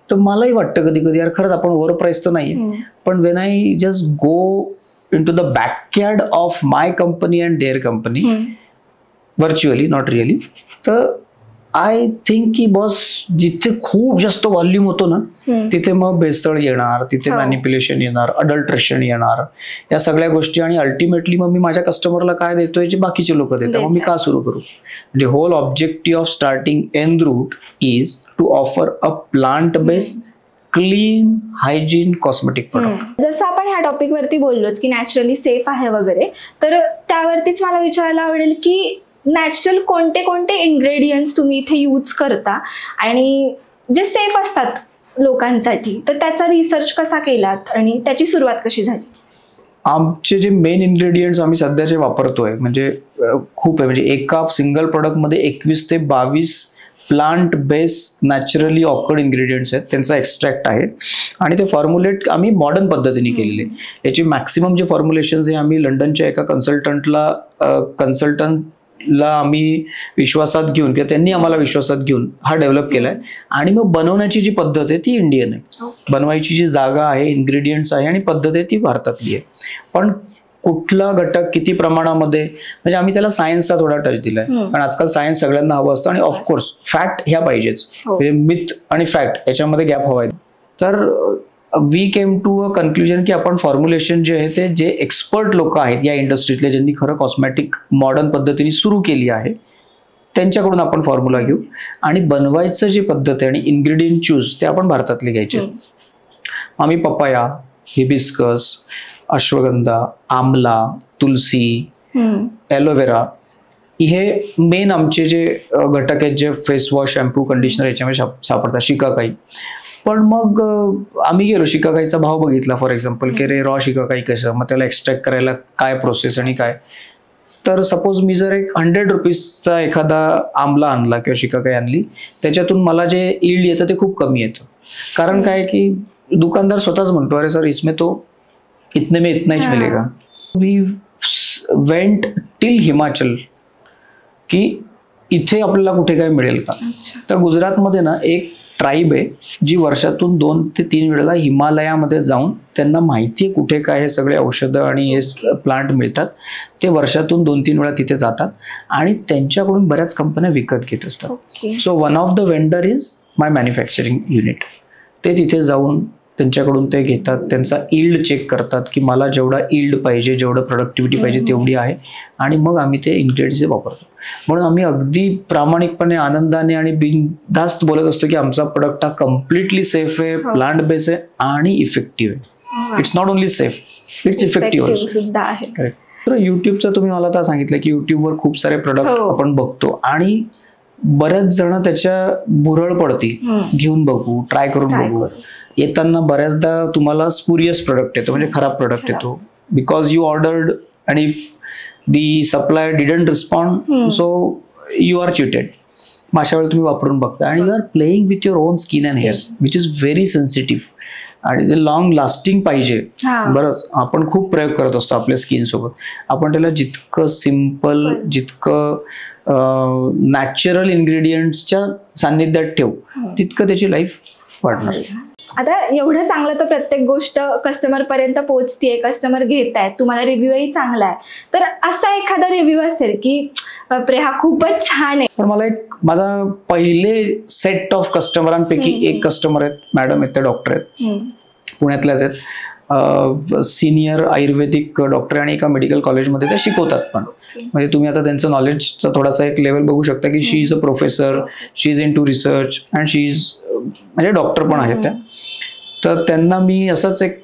[SPEAKER 1] तर मलाही वाटतं कधी कधी यार खरंच आपण ओव्हर प्राइस तर नाहीये, पण when I just go in to the backyard of my company and their company, virtually not really, तर आय थिंक की बॉस जिथे खूप जास्त व्हॉल्यूम होतो ना तिथे मग भेसळ येणार, तिथे मॅनिप्युलेशन येणार, अडल्ट्रेशन येणार, या सगळ्या गोष्टी. आणि अल्टिमेटली मग मी माझ्या कस्टमरला काय देतोय जे बाकीचे लोक देतात, मग मी का सुरू करू. म्हणजे whole objective of starting Enroot is to offer a plant based clean hygiene cosmetic product.
[SPEAKER 2] जसं आपण ह्या टॉपिक वरती बोललोच की नॅचरली सेफ आहे वगैरे, तर त्यावरतीच मला विचारायला आवडेल की नॅचरल कोणते कोणते इन्ग्रेडियंट्स तुम्ही इथे यूज करता आणि जे सेफ असतात लोकांसाठी, तर त्याचा रिसर्च कसा केलात आणि त्याची सुरुवात कशी झाली.
[SPEAKER 1] आमचे जे मेन इन्ग्रेडियंट्स आम्ही सध्याचे वापरतोय म्हणजे खूप आहे. म्हणजे एका सिंगल प्रोडक्टमध्ये 21 ते 22 plant based naturally awkward ingredients आहेत, त्यांचा एक्स्ट्रॅक्ट आहे. आणि ते फॉर्म्युलेट आम्ही मॉडर्न पद्धतीने केलेले. याची मॅक्सिमम जे फॉर्म्युलेशन्स हे आम्ही लंडनच्या एका कन्सल्टंट ला आम्ही विश्वासात घेऊन किंवा त्यांनी आम्हाला विश्वासात घेऊन हा डेव्हलप केलाय. आणि मग बनवण्याची जी पद्धत आहे ती इंडियन आहे. बनवायची जी जागा आहे, इन्ग्रेडियंट्स आहे आणि पद्धत आहे ती भारतातली आहे. पण कुठला घटक किती प्रमाणामध्ये, म्हणजे आम्ही त्याला सायन्सचा थोडा टच दिलाय. कारण आजकाल सायन्स सगळ्यांना हवं असतं आणि ऑफकोर्स फॅक्ट ह्या पाहिजेच. म्हणजे मिथ आणि फॅक्ट याच्यामध्ये गॅप हवा आहे. तर we came to a conclusion की आपण फॉर्म्युलेशन जे आहे ते जे एक्सपर्ट लोक आहेत या इंडस्ट्रीतले, ज्यांनी खरं कॉस्मॅटिक मॉडर्न पद्धतीने सुरू केली आहे, त्यांच्याकडून आपण फॉर्म्युला घेऊ आणि बनवायचं जी पद्धत आहे आणि इन्ग्रेडियंट चूज ते आपण भारतातले घ्यायचे. आम्ही पपाया, हिबिस्कस, अश्वगंधा, आमला, तुलसी, ॲलोवेरा हे मेन आमचे जे घटक आहेत जे फेस वॉश, शॅम्पू, कंडिशनर याच्यामध्ये सापडतात. शिकाकाई. पण मग आम्ही गेलो, शिकाकाईचा भाव बघितला फॉर एक्झाम्पल की रे रॉ शिकाकाई कसं, मग त्याला एक्स्ट्रॅक्ट करायला काय प्रोसेस आणि काय. तर सपोज मी जर एक 100 रुपीजचा एखादा आमला आणला किंवा शिकाकाई आणली, त्याच्यातून मला जे ईल्ड येतं ते खूप कमी येतं. कारण काय की दुकानदार स्वतःच म्हणतो अरे सर इसमें तो इतने में इतना ही मिलेगा. वी वेंट टिल हिमाचल की इथे आपल्याला कुठे काय मिळेल का. तर गुजरातमध्ये ना एक ट्राईब आहे जी वर्षातून 2 ते 3 वेळेला हिमालयामध्ये जाऊन, त्यांना माहिती आहे कुठे काय हे सगळे औषधं आणि हे प्लांट मिळतात, ते वर्षातून 2-3 वेळा तिथे जातात आणि त्यांच्याकडून बऱ्याच कंपन्या विकत घेत असतात. So one of the vendor is my manufacturing unit. ते तिथे जाऊन त्यांच्याकडून ते घेतात, त्यांचा ईल्ड चेक करतात की मला जेवढा ईल्ड पाहिजे, जेवढं प्रोडक्टिव्हिटी पाहिजे तेवढी आहे, आणि मग आम्ही ते इन्ग्रेडियंट्स वापरतो. म्हणून आम्ही अगदी प्रामाणिकपणे, आनंदाने आणि बिनधास्त बोलत असतो की आमचा प्रोडक्ट हा कम्प्लिटली सेफ आहे, प्लांट बेस आहे आणि इफेक्टिव्ह आहे. It's not only safe, it's effective also. Correct. तर युट्यूबचं तुम्ही मला आता सांगितलं की युट्यूबवर खूप सारे प्रोडक्ट आपण बघतो आणि बऱ्याच जण त्याच्या भुरळ पडती, घेऊन बघू, ट्राय करून बघू. येताना बऱ्याचदा तुम्हाला स्पुरियस प्रोडक्ट येतो, म्हणजे खराब प्रोडक्ट येतो, because you ordered and if the supplier didn't respond so you are cheated. मग अशा वेळेला तुम्ही वापरून बघता आणि you are playing with your own skin and hairs which is very sensitive आणि ते लॉंग लास्टिंग पाहिजे. बरंच आपण खूप प्रयोग करत असतो आपल्या स्किन सोबत. आपण त्याला जितकं सिम्पल, जितकं नॅचरल इन्ग्रेडियंट्सच्या सान्निध्यात ठेवू, तितकं त्याची लाईफ वाढणार.
[SPEAKER 2] आता एवढं चांगलं तर प्रत्येक गोष्ट कस्टमर पर्यंत पोहोचतीये, कस्टमर घेत आहेत, तुम्हाला रिव्ह्यूही चांगला आहे, तर असा एखादा रिव्ह्यू असेल की बापरे हा खूपच छान आहे.
[SPEAKER 1] पण मला एक माझा पहिले सेट ऑफ कस्टमरांपैकी एक कस्टमर आहेत, मॅडम आहेत, ते डॉक्टर आहेत, पुण्यातल्याच आहेत, सिनियर आयुर्वेदिक डॉक्टर आणि एका मेडिकल कॉलेजमध्ये ते शिकवतात. पण म्हणजे तुम्ही आता त्यांचं नॉलेजचा थोडासा एक लेवल बघू शकता की she is a professor, she is into research and she is, म्हणजे डॉक्टर पण आहेत त्या. तर त्यांना मी असंच एक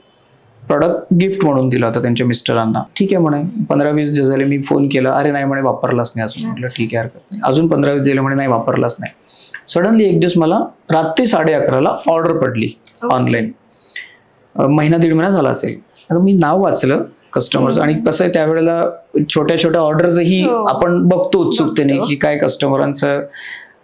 [SPEAKER 1] प्रॉडक्ट गिफ्ट म्हणून दिला होता त्यांच्या मिस्टरांना. ठीक आहे म्हणे, 15-20 दिवस झाले मी फोन केला, अरे नाही म्हणे वापरलाच नाही अजून. म्हटलं ठीक आहे, हरकत नाही. अजून 15-20 दिले म्हणे नाही वापरलाच नाही. सडनली एक दिवस मला रात्री 11:30ला ऑर्डर पडली ऑनलाईन. 1-1.5 महिना झाला असेल. आता मी नाव वाचलं कस्टमरचं, आणि कसं आहे त्यावेळेला छोट्या छोट्या ऑर्डर्सही आपण बघतो उत्सुकतेने की काय कस्टमरांचं.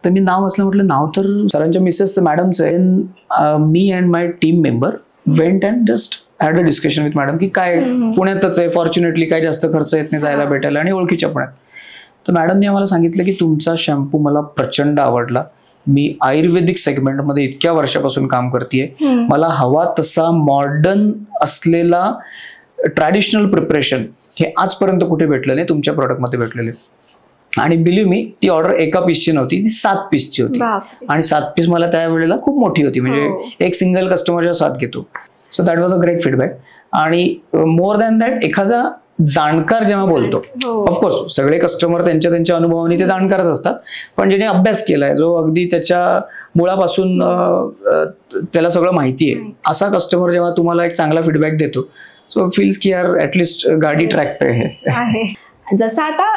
[SPEAKER 1] तर मी नाव वाचलं, म्हटलं नाव तर सरांच्या मिसेस मॅडमचं आहे. मी and my team member went and just had a discussion with madam की काय पुण्यातच आहे, फॉर्च्युनेटली काय जास्त खर्च येत नाही जायला भेटायला आणि ओळखीच्या पण आहेत. तर मॅडमने आम्हाला सांगितलं की तुमचा शॅम्पू मला प्रचंड आवडला, मी आयुर्वेदिक सेगमेंटमध्ये इतक्या वर्षापासून काम करतेय, मला हवा तसा मॉडर्न असलेला ट्रॅडिशनल प्रिपरेशन हे आजपर्यंत कुठे भेटलं नाही, तुमच्या प्रॉडक्टमध्ये भेटलेले. आणि बिलीव्ह मी, ती ऑर्डर एका पीसची नव्हती, ती 7 पीसची होती. आणि 7 पीस मला त्यावेळेला खूप मोठी होती, म्हणजे एक सिंगल कस्टमरच्या 7 घेतो. So that was a great feedback. आणि मोर दॅन दॅट, एखादा जाणकार जेव्हा बोलतो, ऑफकोर्स सगळे कस्टमर त्यांच्या अनुभवाने ते जाणकारच असतात, पण ज्याने अभ्यास केलाय, जो अगदी त्याच्या मुळापासून त्याला सगळं माहिती आहे, असा कस्टमर जेव्हा तुम्हाला एक चांगला फीडबॅक देतो, सो फील्स की यार ऍटलिस्ट गाडी ट्रॅक पे आहे.
[SPEAKER 2] जसं आता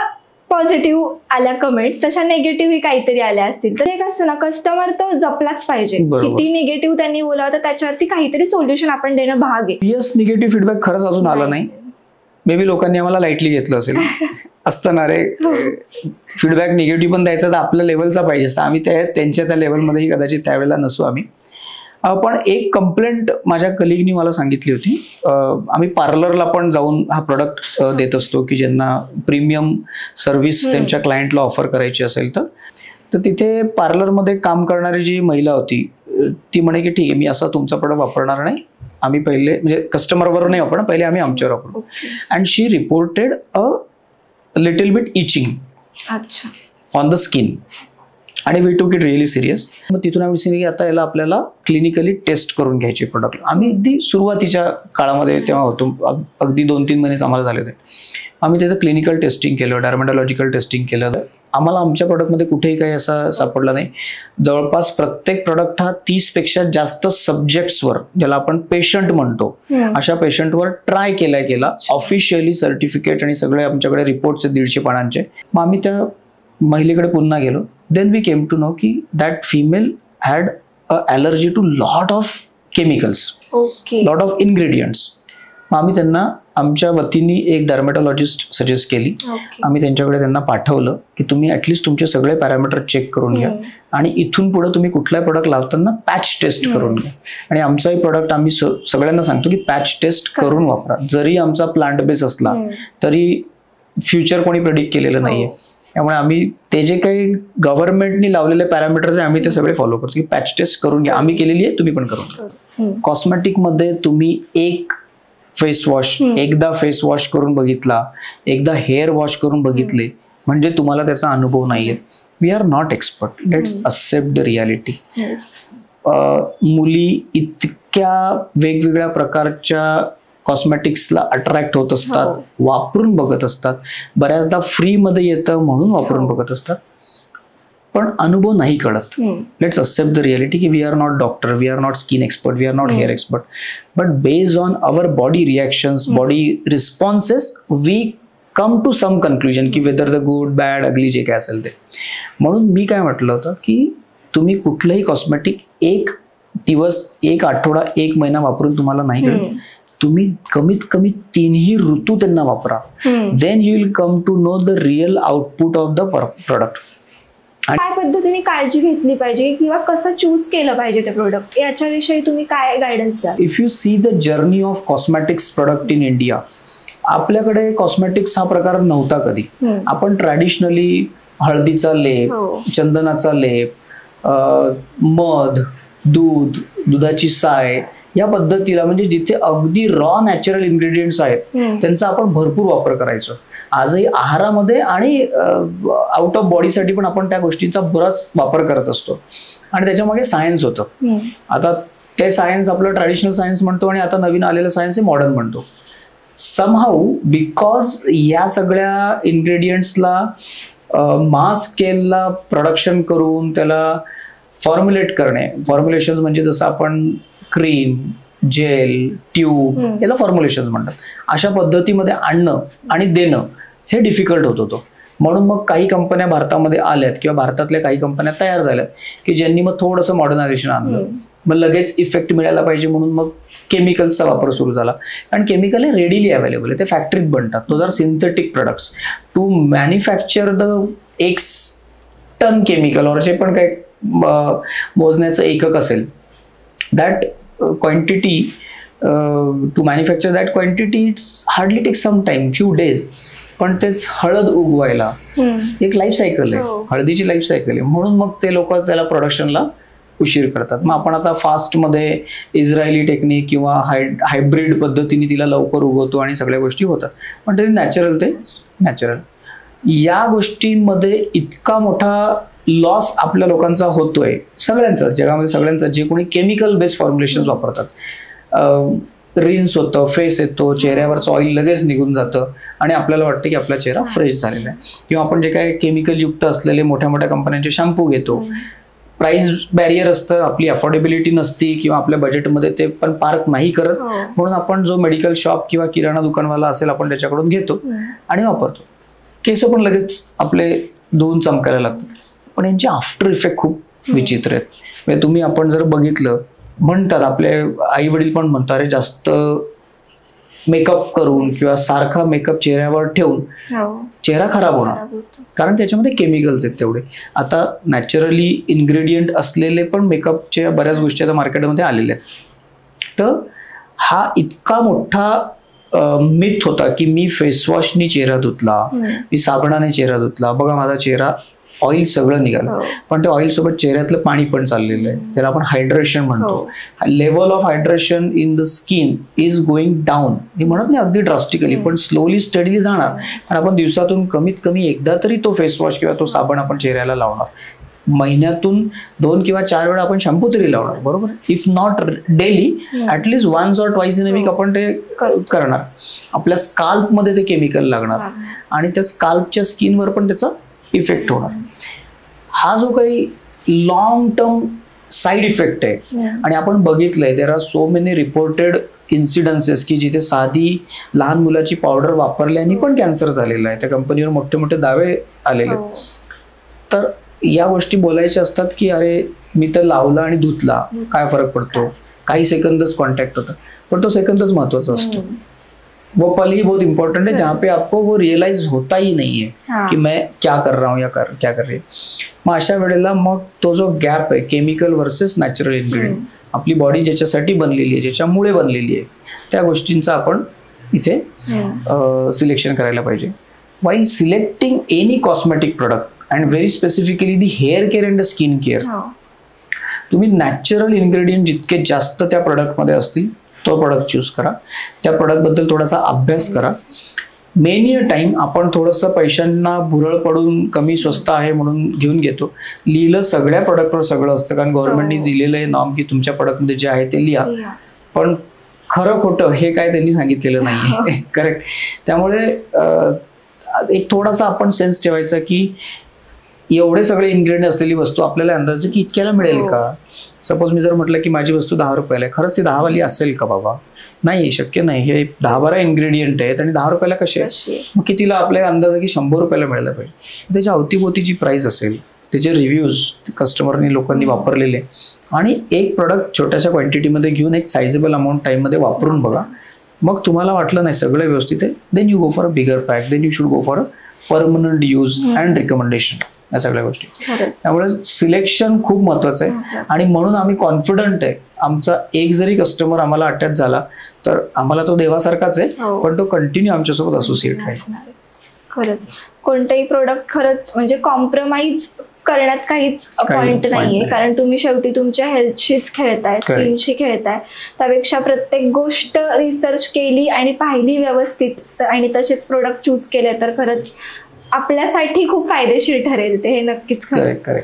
[SPEAKER 2] पॉझिटिव्ह आल्या कमेंट्स, तशा निगेटिव्ह काहीतरी आल्या असतील, तर एक असतं ना, कस्टमर तो जपलाच पाहिजे. किती निगेटिव्ह त्यांनी बोलावं तर त्याच्यावरती काहीतरी सोल्युशन आपण देणं भाग आहे.
[SPEAKER 1] येस, निगेटिव्ह फीडबॅक खरंच अजून आला नाही. मे बी लोकांनी आम्हाला लाईटली घेतलं असेल. असतं ना रे, फीडबॅक निगेटिव्ह पण द्यायचा तर आपल्या लेवलचा पाहिजे असतं. आम्ही त्यांच्या त्या लेवलमध्येही कदाचित त्यावेळेला नसू आम्ही. पण एक कंप्लेंट माझ्या कलिगनी मला सांगितली होती. आम्ही पार्लरला पण जाऊन हा प्रोडक्ट देत असतो की ज्यांना प्रीमियम सर्व्हिस त्यांच्या क्लायंटला ऑफर करायची असेल तर तिथे पार्लरमध्ये काम करणारी जी महिला होती ती म्हणे की ठीक आहे, मी असा तुमचा प्रोडक्ट वापरणार नाही, आम्ही पहिले म्हणजे कस्टमरवर नाही वापरणार, पहिले आम्ही आमच्यावर वापरू. And she reported a little bit itching on the skin आणि we took it really serious. मग तिथून आम्ही सांगितलं की आता याला आपल्याला क्लिनिकली टेस्ट करून घ्यायचे प्रोडक्ट. आम्ही अगदी सुरुवातीच्या काळामध्ये तेव्हा होतो, अगदी 2-3 महिनेच आम्हाला झाले होते. आम्ही त्याचं क्लिनिकल टेस्टिंग केलं, डर्मॅटॉलॉजिकल टेस्टिंग केलं. आम्हाला आमच्या प्रोडक्टमध्ये कुठेही काही असं सापडलं नाही. जवळपास प्रत्येक प्रोडक्ट हा 30पेक्षा जास्त सब्जेक्ट्सवर, ज्याला आपण पेशंट म्हणतो, अशा पेशंटवर ट्राय केला ऑफिशियली सर्टिफिकेट आणि सगळे आमच्याकडे रिपोर्ट्स आहेत 150 पानांचे. मग आम्ही त्या महिलेकडे पुन्हा गेलो. Then we came to know की that female had a allergy to lot of chemicals, lot of ingredients. मग आम्ही त्यांना आमच्या वतीने एक डर्मॅटॉलॉजिस्ट सजेस्ट केली. आम्ही त्यांच्याकडे त्यांना पाठवलं की तुम्ही ॲटलिस्ट तुमचे सगळे पॅरामीटर चेक करून घ्या आणि इथून पुढे तुम्ही कुठलाही प्रोडक्ट लावताना पॅच टेस्ट करून घ्या. आणि आमचाही प्रोडक्ट आम्ही सगळ्यांना सांगतो की पॅच टेस्ट करून वापरा. जरी आमचा प्लांट बेस असला तरी फ्युचर कोणी प्रेडिक्ट केलेलं नाहीये. त्यामुळे आम्ही ते जे काही गव्हर्नमेंटनी लावलेले पॅरामीटर्स आहे आम्ही ते सगळे फॉलो करतो की पॅच टेस्ट करून घ्या. आम्ही केलेली आहे, तुम्ही पण करून घ्या. कॉस्मेटिकमध्ये तुम्ही एक फेस वॉश, एकदा फेस वॉश करून बघितला, एकदा हेअर वॉश करून बघितले म्हणजे तुम्हाला त्याचा अनुभव नाहीये. We are not expert, let's accept the reality. मुली इतक्या वेगवेगळ्या प्रकारच्या कॉस्मेटिक्सला अट्रॅक्ट होत असतात, वापरून बघत असतात, बऱ्याचदा फ्रीमध्ये येतं म्हणून वापरून बघत असतात, पण अनुभव नाही कळत. लेट्स एक्सेप्ट द रियालिटी की we are not doctor, we are not skin expert, we are not hair expert, but based on our body reactions, body responses, we come to some conclusion की whether the good bad ugly जे काय असेल ते. म्हणून मी काय म्हटलं होतं की तुम्ही कुठलंही कॉस्मेटिक एक दिवस, एक आठवडा, एक महिना वापरून तुम्हाला नाही कळत, तुम्ही कमीत कमी 3ही ऋतू त्यांना वापरा. Then you will come to know the real output of the product.
[SPEAKER 2] काय पद्धतीने काळजी घेतली पाहिजे किंवा कसं चूज केलं पाहिजे ते प्रोडक्ट, याच्याविषयी तुम्ही काय गायडन्स द्याल?
[SPEAKER 1] If you see the journey of cosmetics product in India, आपल्याकडे कॉस्मेटिक्स हा प्रकार नव्हता कधी. आपण ट्रॅडिशनली हळदीचा लेप, चंदनाचा लेप, मध, दूध, दुधाची साय या पद्धतीला, म्हणजे जिथे अगदी रॉ नॅचरल इन्ग्रेडियंट्स आहेत त्यांचा आपण भरपूर वापर करायचो. आजही आहारामध्ये आणि आउट ऑफ बॉडीसाठी पण आपण त्या गोष्टींचा बराच वापर करत असतो आणि त्याच्यामागे सायन्स होतं. आता ते सायन्स आपलं ट्रॅडिशनल सायन्स म्हणतो आणि आता नवीन आलेलं सायन्स हे मॉडर्न म्हणतो. समहाऊ बिकॉज या सगळ्या इन्ग्रेडियंट्सला मास स्केलला प्रोडक्शन करून त्याला फॉर्म्युलेट करणे, फॉर्म्युलेशन्स म्हणजे जसं आपण क्रीम, जेल, ट्यूब याला फॉर्म्युलेशन्स म्हणतात, अशा पद्धतीमध्ये आणणं आणि देणं हे डिफिकल्ट होत होतं. म्हणून मग काही कंपन्या भारतामध्ये आल्यात किंवा भारतातल्या काही कंपन्या तयार झाल्यात की ज्यांनी मग थोडंसं मॉडर्नायझेशन आणलं. मग लगेच इफेक्ट मिळायला पाहिजे म्हणून मग केमिकल्सचा वापर सुरू झाला. आणि केमिकल हे रेडिली अवेलेबल आहे, ते फॅक्टरीत बनतात. Those are synthetic products. To manufacture the X ton chemical और जे पण काही मोजण्याचं एकक असेल, that quantity to manufacture that quantity it's hardly take some time, few days. पण तेच हळद उगवायला एक लाईफ सायकल आहे, हळदीची लाईफ सायकल आहे. म्हणून मग ते लोक त्याला प्रोडक्शनला उशीर करतात. मग आपण आता फास्टमध्ये इस्रायली टेक्निक किंवा हायब्रिड पद्धतीने तिला लवकर उगवतो आणि सगळ्या गोष्टी होतात, पण तरी नॅचरल ते नॅचरल. या गोष्टींमध्ये इतका मोठा लॉस आपल्या लोकांचा होतोय, सगळ्यांचाच, जगामध्ये सगळ्यांचा, जे कोणी केमिकल बेस्ड फॉर्म्युलेशन्स वापरतात. रिन्स होतं, फेस येतो, चेहऱ्यावरचं ऑइल लगेच निघून जातं आणि आपल्याला वाटतं की आपला चेहरा फ्रेश झालेला आहे. किंवा आपण जे काही केमिकल युक्त असलेले मोठ्या मोठ्या कंपन्यांचे शॅम्पू घेतो, प्राइस बॅरियर असतं, आपली अफोर्डेबिलिटी नसती किंवा आपल्या बजेटमध्ये ते पण पार्क नाही करत, म्हणून आपण जो मेडिकल शॉप किंवा किराणा दुकानवाला असेल आपण त्याच्याकडून घेतो आणि वापरतो. केस पण लगेच आपले धुवून चमकायला लागतात, पण यांचे आफ्टर इफेक्ट खूप विचित्र आहेत. म्हणजे तुम्ही आपण जर बघितलं, म्हणतात आपले आई वडील पण म्हणतात, अरे जास्त मेकअप करून किंवा सारखा मेकअप चेहऱ्यावर ठेवून चेहरा खराब होणार, कारण त्याच्यामध्ये केमिकल्स आहेत तेवढे. आता नॅचरली इन्ग्रेडियंट असलेले पण मेकअपच्या बऱ्याच गोष्टी आता मार्केटमध्ये आलेल्या आहेत. तर हा इतका मोठा मिथ होता की मी फेसवॉशनी चेहरा धुतला, मी साबणाने चेहरा धुतला, बघा माझा चेहरा ऑइल सगळं निघालं. पण ते ऑइल सोबत चेहऱ्यातलं पाणी पण चाललेलं आहे, त्याला आपण हायड्रेशन म्हणतो. Level of hydration in the skin is going down. हे म्हणत नाही अगदी ड्रास्टिकली, पण स्लोली स्टडीली जाणार. आणि आपण दिवसातून कमीत कमी एकदा तरी तो फेसवॉश किंवा तो साबण आपण चेहऱ्याला लावणार. महिन्यातून 2 किंवा 4 वेळा आपण शॅम्पू तरी लावणार, बरोबर. If not daily, at least once or twice in a week आपण ते करणार. आपल्या स्काल्पमध्ये ते केमिकल लागणार आणि त्या स्काल्पच्या स्किनवर पण त्याचा इफेक्ट होणार. हा जो काही लॉंग टर्म साईड इफेक्ट आहे आणि आपण बघितलंय, there are so many reported incidences की जिथे साधी लहान मुलाची पावडर वापरल्याने पण कॅन्सर झालेला आहे. त्या कंपनीवर मोठे मोठे दावे आलेले. तर या गोष्टी बोलायच्या असतात की अरे मी तर लावला आणि धुतला, काय फरक पडतो, काही सेकंदच कॉन्टॅक्ट होता. पण तो सेकंदच महत्वाचा असतो. वो पल ही बहुत इंपॉर्टेंट है जहाँ पे आपको वो रियलाइज होता ही नहीं है कि मैं क्या कर रहा हूँ या क्या कर रही है. मग अशा वेळेला मग तो जो गॅप आहे केमिकल वर्सेस नॅचरल इन्ग्रेडियंट, आपली बॉडी ज्याच्यासाठी बनलेली आहे, ज्याच्यामुळे बनलेली आहे, त्या गोष्टींचा आपण इथे सिलेक्शन करायला पाहिजे. While selecting any cosmetic product and very specifically the hair care and the skin care, तुम्ही नॅचरल इन्ग्रेडियंट जितके जास्त त्या प्रोडक्टमध्ये असतील तो प्रोडक्ट चूज करा. त्या प्रोडक्टबद्दल थोडासा अभ्यास करा. मेनी अ टाइम आपण थोडंसं पैशांना भुरळ पडून कमी स्वस्त आहे म्हणून घेऊन घेतो. लिहिलं सगळ्या प्रोडक्टवर सगळं असतं, कारण गव्हर्नमेंटने दिलेलं आहे नॉर्म की तुमच्या प्रोडक्टमध्ये जे आहे ते लिहा. पण खरं खोटं हे काय त्यांनी सांगितलेलं नाही. करेक्ट. त्यामुळे एक थोडासा आपण सेन्स ठेवायचा की एवढे सगळे इन्ग्रेडियंट असलेली वस्तू आपल्याला अंदाज की इतक्याला मिळेल का. सपोज मी जर म्हटलं की माझी वस्तू 10 रुपयाला आहे, खरंच ती 10 वाली असेल का बाबा. नाही, शक्य नाही. हे 10-12 इन्ग्रेडियंट आहेत आणि 10 रुपयाला कसे आहे. मग कितीला आपल्याला अंदाज आहे की 100 रुपयाला मिळायला पाहिजे. त्याच्या अवतीभोवतीची प्राइस असेल, त्याचे रिव्ह्यूज कस्टमरनी लोकांनी वापरलेले, आणि एक प्रोडक्ट छोट्याशा क्वांटिटीमध्ये घेऊन एक सायझेबल अमाऊंट टाईममध्ये वापरून बघा. मग तुम्हाला वाटलं नाही सगळं व्यवस्थित आहे, then you go for a bigger pack, then you should go for a permanent use and recommendation, या सगळ्या गोष्टी. त्यामुळे सिलेक्शन खूप महत्वाचं आहे. आणि म्हणून आम्ही कॉन्फिडंट आहे, आमचा एक जरी कस्टमर आम्हाला अटॅच झाला तर आम्हाला तो देवासारखाच आहे, पण तो कंटिन्यू आमच्यासोबत असोसिएट राहील.
[SPEAKER 2] खरंच कोणतेही प्रोडक्ट खरंच म्हणजे कॉम्प्रोमाइज करण्यात काहीच पॉइंट नाहीये, कारण तुम्ही शेवटी तुमच्या हेल्थशीच खेळताय, स्किनशी खेळताय. त्यापेक्षा प्रत्येक गोष्ट रिसर्च केली आणि पाहिली व्यवस्थित आणि तसेच प्रोडक्ट चूज केले तर खरंच आपल्यासाठी खूप फायदेशीर ठरेल ते, हे नक्कीच खरं.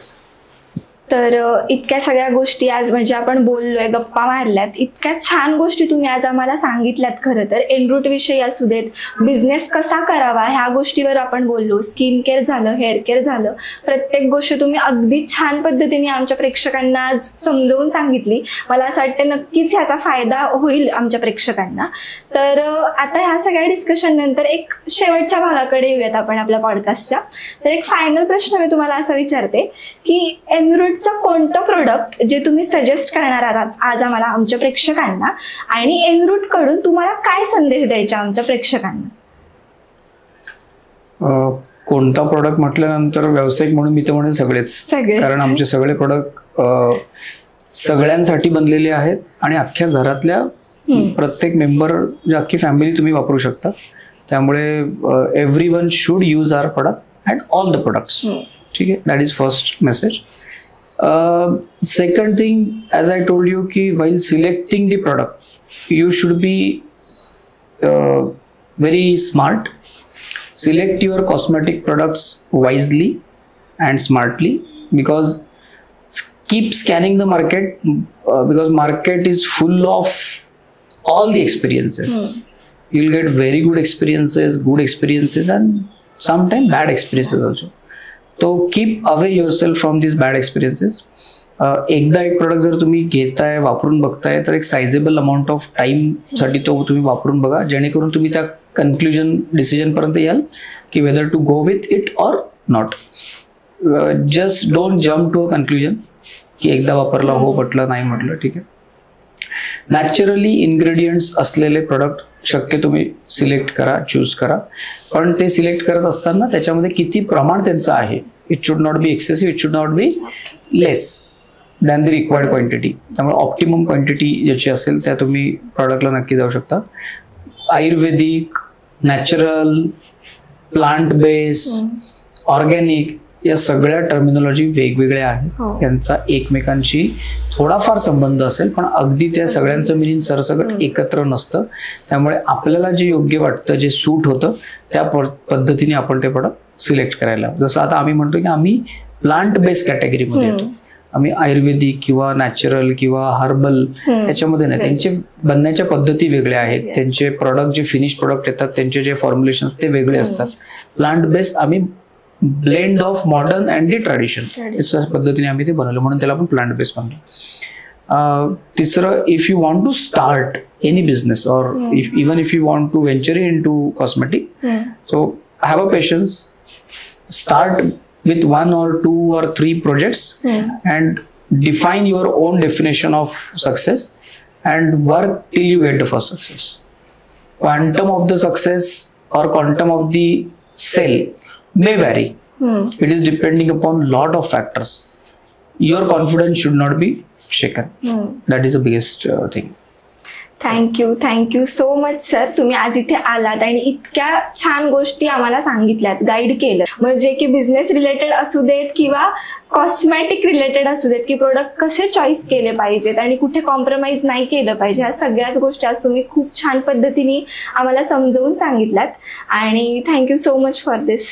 [SPEAKER 2] तर इतक्या सगळ्या गोष्टी आज म्हणजे आपण बोललोय, गप्पा मारल्यात, इतक्या छान गोष्टी तुम्ही आज आम्हाला सांगितल्यात. खरं तर एनरूट विषयी असू देत, बिझनेस कसा करावा ह्या गोष्टीवर आपण बोललो, स्किन केअर झालं, हेअर केअर झालं, प्रत्येक गोष्ट तुम्ही अगदी छान पद्धतीने आमच्या प्रेक्षकांना आज समजावून सांगितली. मला असं वाटतं नक्कीच ह्याचा फायदा होईल आमच्या प्रेक्षकांना. तर आता ह्या सगळ्या डिस्कशन नंतर एक शेवटच्या भागाकडे येऊयात आपण आपल्या पॉडकास्टच्या. तर एक फायनल प्रश्न मी तुम्हाला असा विचारते की एनरूट कोणतं प्रोडक्ट जे तुम्ही सजेस्ट करणार आहात आज आम्हाला आमच्या प्रेक्षकांना, आणि एनरूट कडून तुम्हाला काय संदेश द्यायचा आमच्या प्रेक्षकांना.
[SPEAKER 1] कोणता प्रोडक्ट म्हटल्यानंतर व्यावसायिक म्हणून मी तर म्हणेन सगळेच, कारण आमचे सगळे प्रोडक्ट सगळ्यांसाठी बनलेले आहेत आणि अख्ख्या घरातल्या प्रत्येक मेंबर, अख्खी फॅमिली तुम्ही वापरू शकता. त्यामुळे everyone should use our product and all the products. ठीक आहे, that is first message. Second thing, as I told you, ki while selecting the product, you should be very smart. Select your cosmetic products wisely and smartly, because keep scanning the market, because market is full of all the experiences. You'll get very good experiences, and sometimes bad experiences also. तो keep away yourself from this bad experiences. एकदा एक product जर तुम्ही घेताय, वापरून बघताय, तर एक सायझेबल अमाऊंट ऑफ टाईमसाठी तो तुम्ही वापरून बघा, जेणेकरून तुम्ही त्या डिसिजनपर्यंत याल की whether to go with it or not. Just don't jump to a conclusion की एकदा वापरला हो म्हटलं, नाही म्हटलं. ठीक आहे. नॅचरली इन्ग्रेडियंट्स असलेले प्रोडक्ट शक्य तुम्ही सिलेक्ट करा, चूज करा. पण ते सिलेक्ट करत असताना त्याच्यामध्ये किती प्रमाण त्यांचं आहे, it should not be excessive, it should not be less than the required quantity. त्यामुळे ऑप्टिमम क्वांटिटी ज्याची असेल त्या तुम्ही प्रॉडक्टला नक्की जाऊ शकता. आयुर्वेदिक, नॅचरल, प्लांट बेस, ऑर्गॅनिक या सगळ्या टर्मिनॉलॉजी वेगवेगळ्या आहेत. त्यांचा एकमेकांशी थोडाफार संबंध असेल, पण अगदी त्या सगळ्यांचं मिनिंग सरसकट एकत्र नसतं. त्यामुळे आपल्याला जे योग्य वाटतं, जे सूट होतं, त्या पद्धतीने आपण ते प्रोडक्ट सिलेक्ट करायला. जसं आता आम्ही म्हणतो की आम्ही प्लांट बेस्ड कॅटेगरीमध्ये येतो. आम्ही आयुर्वेदिक किंवा नॅचरल किंवा हर्बल याच्यामध्ये नाही. त्यांचे बनण्याच्या पद्धती वेगळ्या आहेत, त्यांचे प्रॉडक्ट जे फिनिश प्रोडक्ट येतात त्यांचे जे फॉर्म्युलेशन ते वेगळे असतात. प्लांट बेस्ड आम्ही blend of modern and the tradition याच्या पद्धतीने आम्ही ते बनवलं, म्हणून त्याला आपण प्लांट बेस्ड म्हणतो. तिसरं, if you want to start any business और even if you want to venture into cosmetic, so have a patience, start with 1 or 2 or 3 projects and define your own definition of success and work till you get the first success. Quantum of the success or quantum of the sale may vary. It is depending upon lot of factors. Your confidence should not be shaken. That is the biggest thing.
[SPEAKER 2] Thank you so much sir. तुम्ही आज इथे आलात आणि इतक्या छान गोष्टी आम्हाला सांगितल्यात, गाईड केलं. म्हणजे की बिझनेस रिलेटेड असू देत किंवा कॉस्मॅटिक रिलेटेड असू देत, की प्रोडक्ट कसे चॉईस केले पाहिजेत आणि कुठे कॉम्प्रोमाइज नाही केलं पाहिजे, ह्या सगळ्याच गोष्टी आज तुम्ही खूप छान पद्धतीने आम्हाला समजवून सांगितल्यात. आणि thank you so much for this.